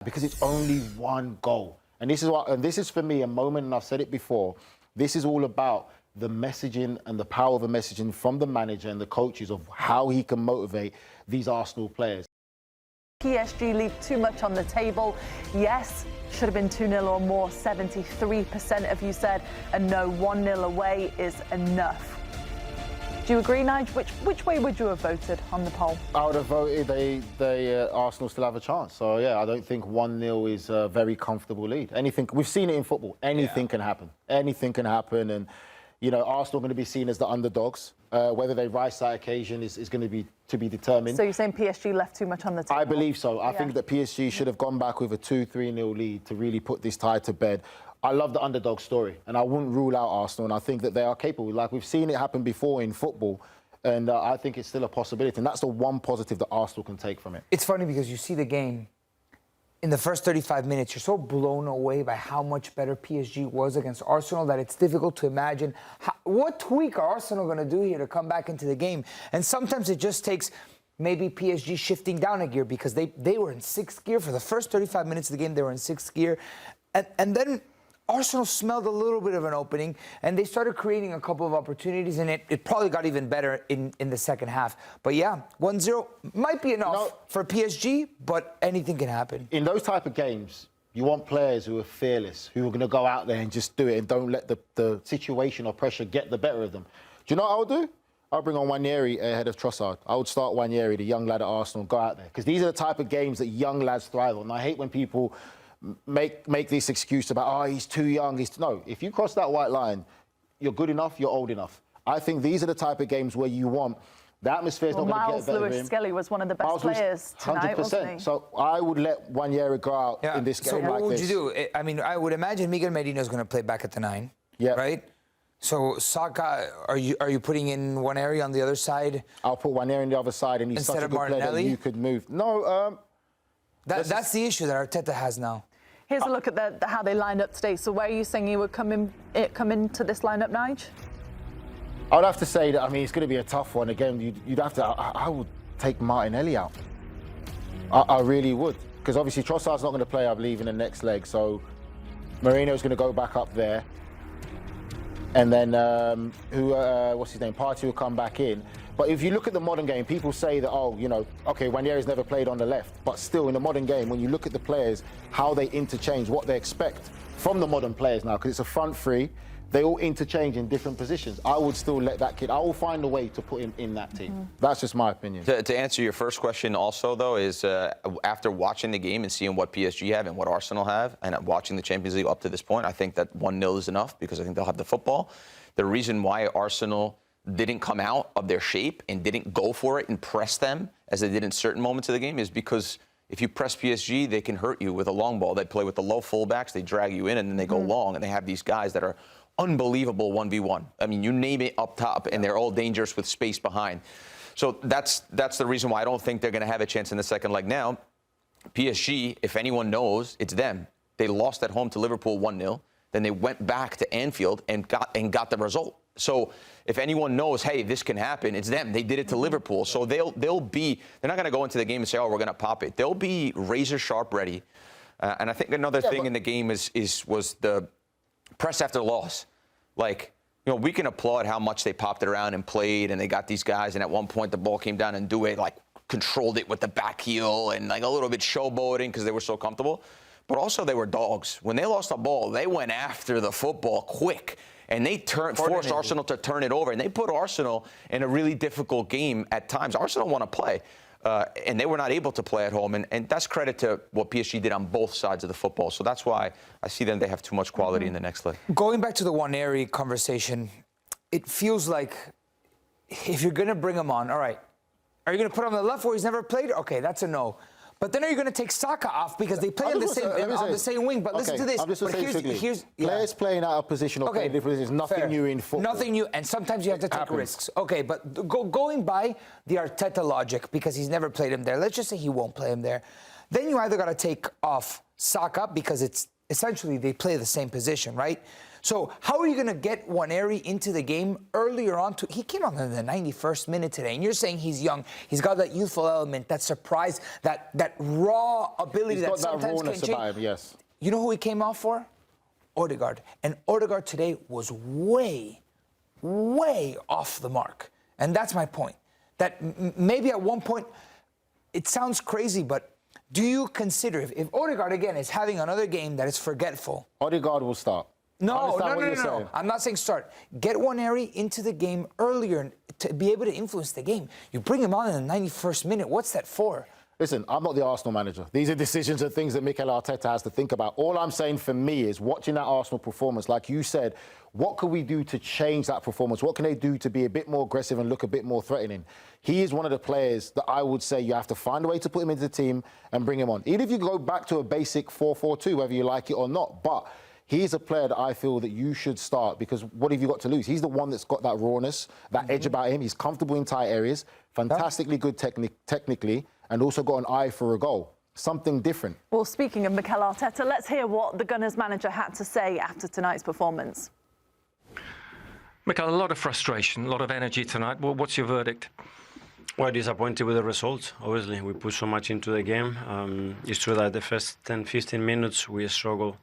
because it's only one goal. And this is for me a moment, and I've said it before, this is all about the messaging and the power of the messaging from the manager and the coaches of how he can motivate these Arsenal players. PSG leave too much on the table. Yes, should have been 2-0 or more. 73% of you said, and no, 1-0 away is enough. Do you agree, Nigel? Which way would you have voted on the poll? I would have voted Arsenal still have a chance. So, yeah, I don't think 1-0 is a very comfortable lead. We've seen it in football. Anything can happen. Anything can happen. And, you know, Arsenal are going to be seen as the underdogs. Whether they rise that occasion is going to be determined. So you're saying PSG left too much on the table? I believe so. I think that PSG should have gone back with a 2-3-0 lead to really put this tie to bed. I love the underdog story, and I wouldn't rule out Arsenal, and I think that they are capable. Like, we've seen it happen before in football, and I think it's still a possibility, and that's the one positive that Arsenal can take from it. It's funny because you see the game, in the first 35 minutes, you're so blown away by how much better PSG was against Arsenal that it's difficult to imagine what tweak are Arsenal going to do here to come back into the game. And sometimes it just takes maybe PSG shifting down a gear, because they were in sixth gear. For the first 35 minutes of the game, they were in sixth gear. And then Arsenal smelled a little bit of an opening, and they started creating a couple of opportunities, and it probably got even better in the second half. But yeah, 1-0 might be enough for PSG, but anything can happen. In those type of games, you want players who are fearless, who are going to go out there and just do it and don't let the situation or pressure get the better of them. Do you know what I would do? I'll bring on Nwaneri ahead of Trossard. I would start Nwaneri, the young lad at Arsenal, go out there. Because these are the type of games that young lads thrive on. And I hate when people make this excuse about, oh, he's too young. No, if you cross that white line, you're good enough, you're old enough. I think these are the type of games where you want, the atmosphere is not going to get better. Miles Lewis-Skelly was one of the best players tonight, 100%. Wasn't he? So I would let Nwaneri go out in this game like this. So what would you do? I mean, I would imagine Miguel Merino is going to play back at the 9, right? So Saka, are you putting in Nwaneri on the other side? I'll put Nwaneri on the other side, and he's such a good player that you could move. No, that's the issue that Arteta has now. Here's a look at how they lined up today. So where are you saying you would come into this lineup, Nigel? I would have to say that, I mean, it's going to be a tough one. Again, you'd have to, I would take Martinelli out. I really would. Because obviously Trossard's not going to play, I believe, in the next leg. So Marino's going to go back up there. And then, what's his name? Partey will come back in. But if you look at the modern game, people say that, oh, you know, okay, Nwaneri's never played on the left. But still, in the modern game, when you look at the players, how they interchange, what they expect from the modern players now, because it's a front three, they all interchange in different positions. I would still let that kid, I will find a way to put him in that team. That's just my opinion. To answer your first question also, though, is after watching the game and seeing what PSG have and what Arsenal have, and watching the Champions League up to this point, I think that 1-0 is enough, because I think they'll have the football. The reason why Arsenal didn't come out of their shape and didn't go for it and press them as they did in certain moments of the game is because if you press PSG, they can hurt you with a long ball. They play with the low fullbacks, they drag you in, and then they go long, and they have these guys that are unbelievable 1v1. I mean, you name it up top, and they're all dangerous with space behind. So that's the reason why I don't think they're going to have a chance in the second leg. Now, PSG, if anyone knows, it's them. They lost at home to Liverpool 1-0. Then they went back to Anfield and got the result. So if anyone knows, hey, this can happen, it's them. They did it to Liverpool. So they're not going to go into the game and say, oh, we're going to pop it. They'll be razor sharp ready. And I think another thing in the game was the press after loss. Like, you know, we can applaud how much they popped it around and played, and they got these guys, and at one point the ball came down and Doué, like, controlled it with the back heel and, like, a little bit showboating because they were so comfortable. But also they were dogs. When they lost the ball, they went after the football quick, and they forced Arsenal to turn it over, and they put Arsenal in a really difficult game at times. Arsenal want to play. And they were not able to play at home. And that's credit to what PSG did on both sides of the football. So that's why I see them, they have too much quality in the next leg. Going back to the Nwaneri conversation, it feels like if you're going to bring him on, all right, are you going to put him on the left where he's never played? Okay, that's a no. But then are you going to take Saka off because they play on the same wing? But listen to this. I'm just here's players playing out of position or playing different positions. Nothing new in football. Nothing new, and sometimes you have to take risks. Okay, but going by the Arteta logic, because he's never played him there, let's just say he won't play him there, then you either got to take off Saka because it's essentially they play the same position, right? So how are you going to get Nwaneri into the game earlier on? He came on in the 91st minute today, and you're saying he's young. He's got that youthful element, that surprise, that raw ability that sometimes can change. About him, yes. You know who he came off for? Odegaard. And Odegaard today was way off the mark. And that's my point. That maybe at one point, it sounds crazy, but do you consider, if Odegaard, again, is having another game that is forgetful? Odegaard will start. No. I'm not saying start. Get Nwaneri into the game earlier to be able to influence the game. You bring him on in the 91st minute. What's that for? Listen, I'm not the Arsenal manager. These are decisions and things that Mikel Arteta has to think about. All I'm saying for me is watching that Arsenal performance, like you said, what could we do to change that performance? What can they do to be a bit more aggressive and look a bit more threatening? He is one of the players that I would say you have to find a way to put him into the team and bring him on. Even if you go back to a basic 4-4-2, whether you like it or not. But he's a player that I feel that you should start, because what have you got to lose? He's the one that's got that rawness, that edge about him. He's comfortable in tight areas, fantastically good technically, and also got an eye for a goal. Something different. Well, speaking of Mikel Arteta, let's hear what the Gunners manager had to say after tonight's performance. Mikel, a lot of frustration, a lot of energy tonight. What's your verdict? Well, disappointed with the results. Obviously, we put so much into the game. It's true that the first 10, 15 minutes we struggled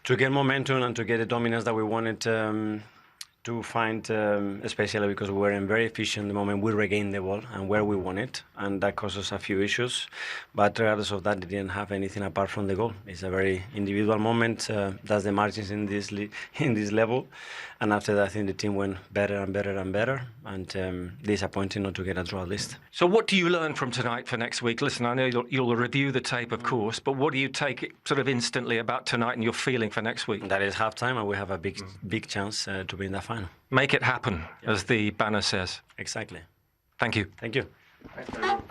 to get momentum and to get the dominance that we wanted to find, especially because we weren't very efficient the moment we regained the ball and where we want it, and that caused us a few issues. But regardless of that, they didn't have anything apart from the goal. It's a very individual moment. That's the margins in this level. And after that, I think the team went better and better and better, and disappointing not to get a draw at least. So what do you learn from tonight for next week? Listen, I know you'll review the tape, of course, but what do you take sort of instantly about tonight and your feeling for next week? That is half-time, and we have a big chance to be in that final. Make it happen, as the banner says. Exactly. Thank you. Thank you.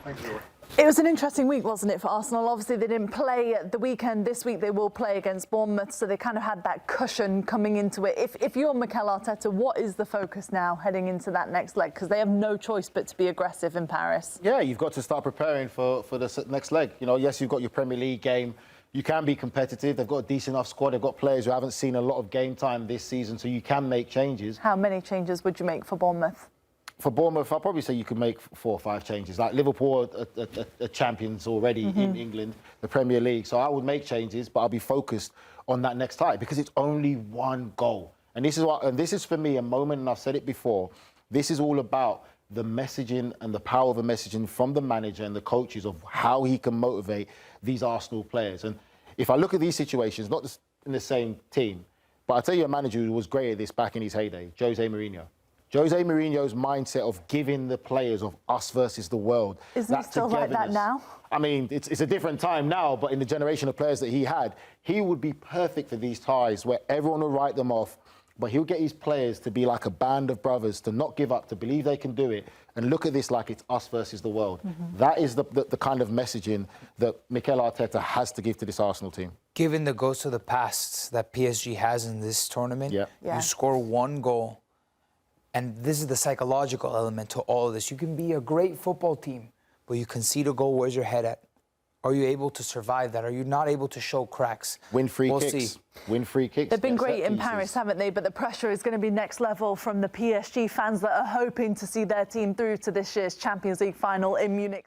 Thank you. It was an interesting week, wasn't it, for Arsenal? Obviously, they didn't play at the weekend. This week, they will play against Bournemouth, so they kind of had that cushion coming into it. If you're Mikel Arteta, what is the focus now heading into that next leg? Because they have no choice but to be aggressive in Paris. Yeah, you've got to start preparing for the next leg. You know, yes, you've got your Premier League game. You can be competitive. They've got a decent enough squad. They've got players who haven't seen a lot of game time this season, so you can make changes. How many changes would you make for Bournemouth? For Bournemouth, I'll probably say you could make 4 or 5 changes. Like Liverpool are champions already in England, the Premier League. So I would make changes, but I'll be focused on that next tie because it's only one goal. And this is for me a moment, and I've said it before, this is all about the messaging and the power of the messaging from the manager and the coaches of how he can motivate these Arsenal players. And if I look at these situations, not just in the same team, but I'll tell you a manager who was great at this back in his heyday, Jose Mourinho. Jose Mourinho's mindset of giving the players of us versus the world. Isn't he still like that now? I mean, it's a different time now, but in the generation of players that he had, he would be perfect for these ties where everyone will write them off, but he'll get his players to be like a band of brothers, to not give up, to believe they can do it, and look at this like it's us versus the world. That is the kind of messaging that Mikel Arteta has to give to this Arsenal team. Given the ghost of the past that PSG has in this tournament, you score one goal. And this is the psychological element to all of this. You can be a great football team, but you concede a goal, where's your head at? Are you able to survive that? Are you not able to show cracks? Win free kicks. See. Win free kicks. They've been great in Paris, haven't they? But the pressure is going to be next level from the PSG fans that are hoping to see their team through to this year's Champions League final in Munich.